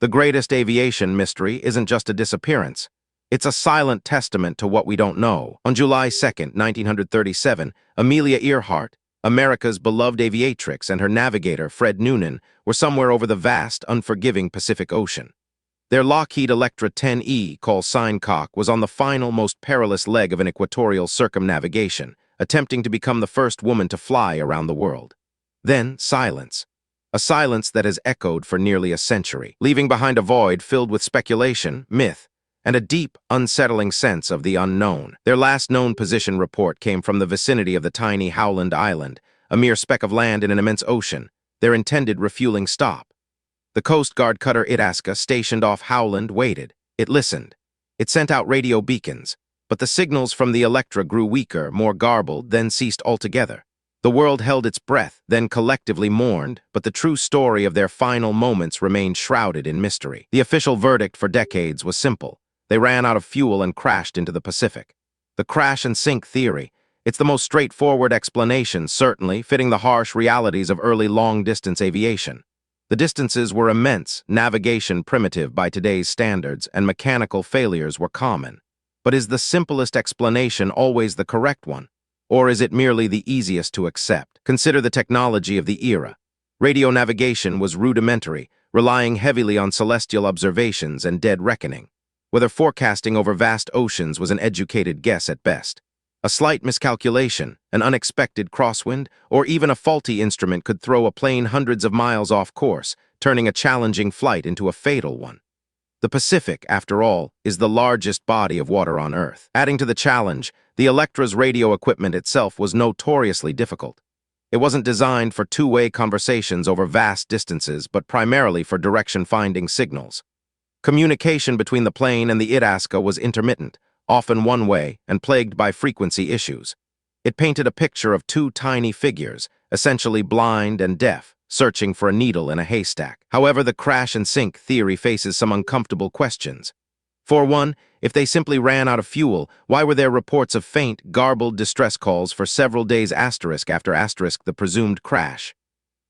The greatest aviation mystery isn't just a disappearance. It's a silent testament to what we don't know. On July 2, 1937, Amelia Earhart, America's beloved aviatrix, and her navigator, Fred Noonan, were somewhere over the vast, unforgiving Pacific Ocean. Their Lockheed Electra 10E, called Signcock, was on the final, most perilous leg of an equatorial circumnavigation, attempting to become the first woman to fly around the world. Then, silence. A silence that has echoed for nearly a century, leaving behind a void filled with speculation, myth, and a deep, unsettling sense of the unknown. Their last known position report came from the vicinity of the tiny Howland Island, a mere speck of land in an immense ocean, their intended refueling stop. The Coast Guard cutter Itasca, stationed off Howland, waited. It listened. It sent out radio beacons, but the signals from the Electra grew weaker, more garbled, then ceased altogether. The world held its breath, then collectively mourned, but the true story of their final moments remained shrouded in mystery. The official verdict for decades was simple. They ran out of fuel and crashed into the Pacific. The crash and sink theory. It's the most straightforward explanation, certainly, fitting the harsh realities of early long-distance aviation. The distances were immense, navigation primitive by today's standards, and mechanical failures were common. But is the simplest explanation always the correct one? Or is it merely the easiest to accept? Consider the technology of the era. Radio navigation was rudimentary, relying heavily on celestial observations and dead reckoning. Whether forecasting over vast oceans was an educated guess at best. A slight miscalculation, an unexpected crosswind, or even a faulty instrument could throw a plane hundreds of miles off course, turning a challenging flight into a fatal one. The Pacific, after all, is the largest body of water on Earth. Adding to the challenge, the Electra's radio equipment itself was notoriously difficult. It wasn't designed for two-way conversations over vast distances, but primarily for direction-finding signals. Communication between the plane and the Itasca was intermittent, often one-way, and plagued by frequency issues. It painted a picture of two tiny figures, essentially blind and deaf, searching for a needle in a haystack. However, the crash and sink theory faces some uncomfortable questions. For one, if they simply ran out of fuel, why were there reports of faint, garbled distress calls for several days after the presumed crash?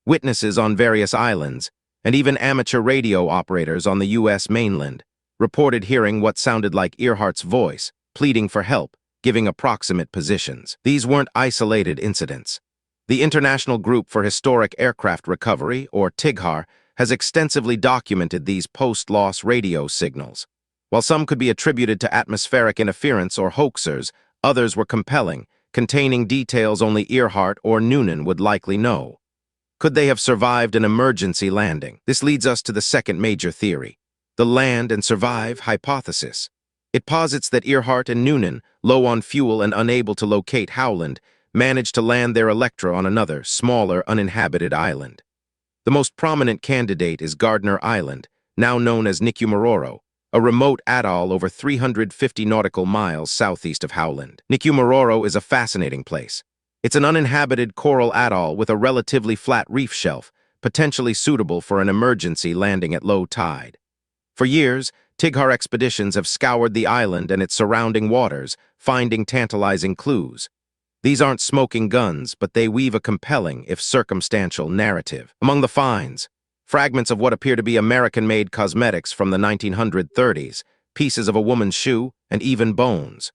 Witnesses on various islands, and even amateur radio operators on the U.S. mainland, reported hearing what sounded like Earhart's voice, pleading for help, giving approximate positions. These weren't isolated incidents. The International Group for Historic Aircraft Recovery, or TIGHAR, has extensively documented these post-loss radio signals. While some could be attributed to atmospheric interference or hoaxers, others were compelling, containing details only Earhart or Noonan would likely know. Could they have survived an emergency landing? This leads us to the second major theory, the land and survive hypothesis. It posits that Earhart and Noonan, low on fuel and unable to locate Howland, managed to land their Electra on another, smaller, uninhabited island. The most prominent candidate is Gardner Island, now known as Nicumaroro, a remote atoll over 350 nautical miles southeast of Howland. Nicumaroro is a fascinating place. It's an uninhabited coral atoll with a relatively flat reef shelf, potentially suitable for an emergency landing at low tide. For years, TIGHAR expeditions have scoured the island and its surrounding waters, finding tantalizing clues. These aren't smoking guns, but they weave a compelling, if circumstantial, narrative. Among the finds, fragments of what appear to be American-made cosmetics from the 1930s, pieces of a woman's shoe, and even bones.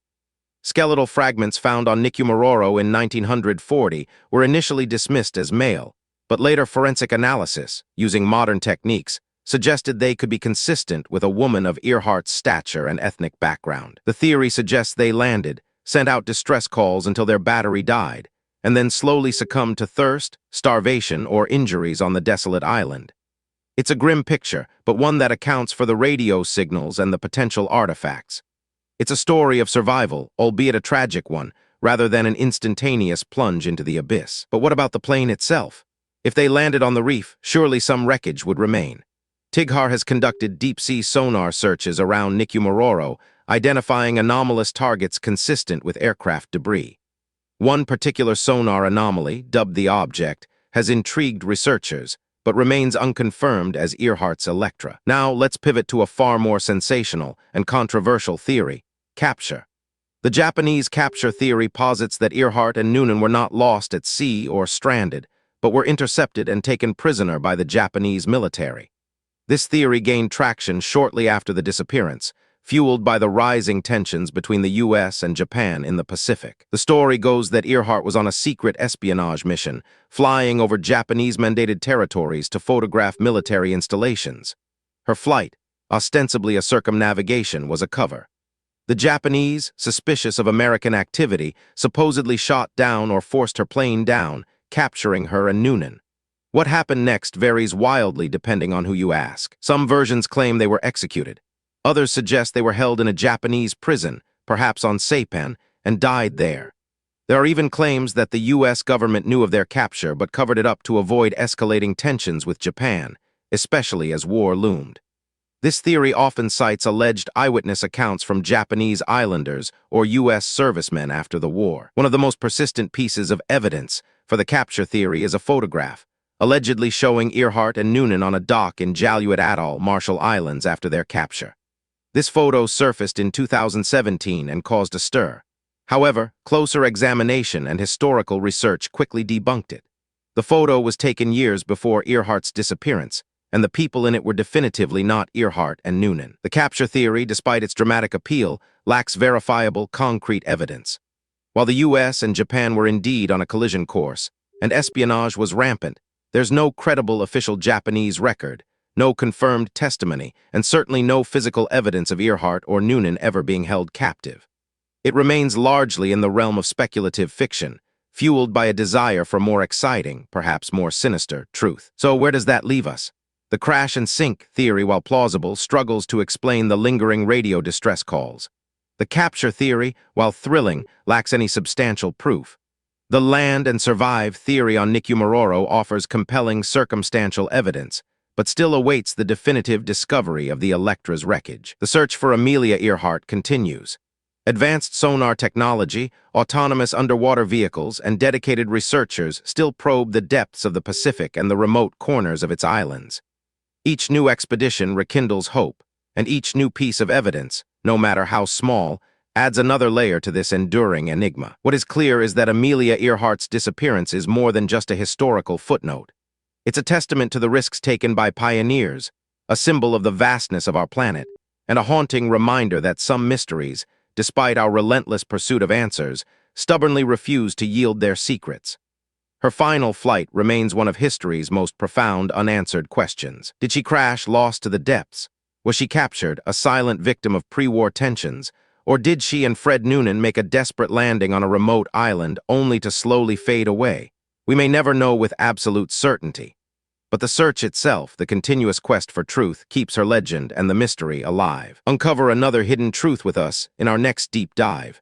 Skeletal fragments found on Nicumaroro in 1940 were initially dismissed as male, but later forensic analysis, using modern techniques, suggested they could be consistent with a woman of Earhart's stature and ethnic background. The theory suggests they landed, sent out distress calls until their battery died, and then slowly succumbed to thirst, starvation, or injuries on the desolate island. It's a grim picture, but one that accounts for the radio signals and the potential artifacts. It's a story of survival, albeit a tragic one, rather than an instantaneous plunge into the abyss. But what about the plane itself? If they landed on the reef, surely some wreckage would remain. TIGHAR has conducted deep-sea sonar searches around Nicumaroro, identifying anomalous targets consistent with aircraft debris. One particular sonar anomaly, dubbed the Object, has intrigued researchers, but remains unconfirmed as Earhart's Electra. Now let's pivot to a far more sensational and controversial theory, capture. The Japanese capture theory posits that Earhart and Noonan were not lost at sea or stranded, but were intercepted and taken prisoner by the Japanese military. This theory gained traction shortly after the disappearance, fueled by the rising tensions between the US and Japan in the Pacific. The story goes that Earhart was on a secret espionage mission, flying over Japanese-mandated territories to photograph military installations. Her flight, ostensibly a circumnavigation, was a cover. The Japanese, suspicious of American activity, supposedly shot down or forced her plane down, capturing her and Noonan. What happened next varies wildly depending on who you ask. Some versions claim they were executed. Others suggest they were held in a Japanese prison, perhaps on Saipan, and died there. There are even claims that the US government knew of their capture but covered it up to avoid escalating tensions with Japan, especially as war loomed. This theory often cites alleged eyewitness accounts from Japanese islanders or US servicemen after the war. One of the most persistent pieces of evidence for the capture theory is a photograph, allegedly showing Earhart and Noonan on a dock in Jaluit Atoll, Marshall Islands, after their capture. This photo surfaced in 2017 and caused a stir. However, closer examination and historical research quickly debunked it. The photo was taken years before Earhart's disappearance, and the people in it were definitively not Earhart and Noonan. The capture theory, despite its dramatic appeal, lacks verifiable, concrete evidence. While the US and Japan were indeed on a collision course, and espionage was rampant, there's no credible official Japanese record, no confirmed testimony, and certainly no physical evidence of Earhart or Noonan ever being held captive. It remains largely in the realm of speculative fiction, fueled by a desire for more exciting, perhaps more sinister, truth. So where does that leave us? The crash and sink theory, while plausible, struggles to explain the lingering radio distress calls. The capture theory, while thrilling, lacks any substantial proof. The land and survive theory on Nikumororo offers compelling circumstantial evidence, but still awaits the definitive discovery of the Electra's wreckage. The search for Amelia Earhart continues. Advanced sonar technology, autonomous underwater vehicles, and dedicated researchers still probe the depths of the Pacific and the remote corners of its islands. Each new expedition rekindles hope, and each new piece of evidence, no matter how small, adds another layer to this enduring enigma. What is clear is that Amelia Earhart's disappearance is more than just a historical footnote. It's a testament to the risks taken by pioneers, a symbol of the vastness of our planet, and a haunting reminder that some mysteries, despite our relentless pursuit of answers, stubbornly refuse to yield their secrets. Her final flight remains one of history's most profound unanswered questions. Did she crash, lost to the depths? Was she captured, a silent victim of pre-war tensions? Or did she and Fred Noonan make a desperate landing on a remote island only to slowly fade away? We may never know with absolute certainty. But the search itself, the continuous quest for truth, keeps her legend and the mystery alive. Uncover another hidden truth with us in our next deep dive.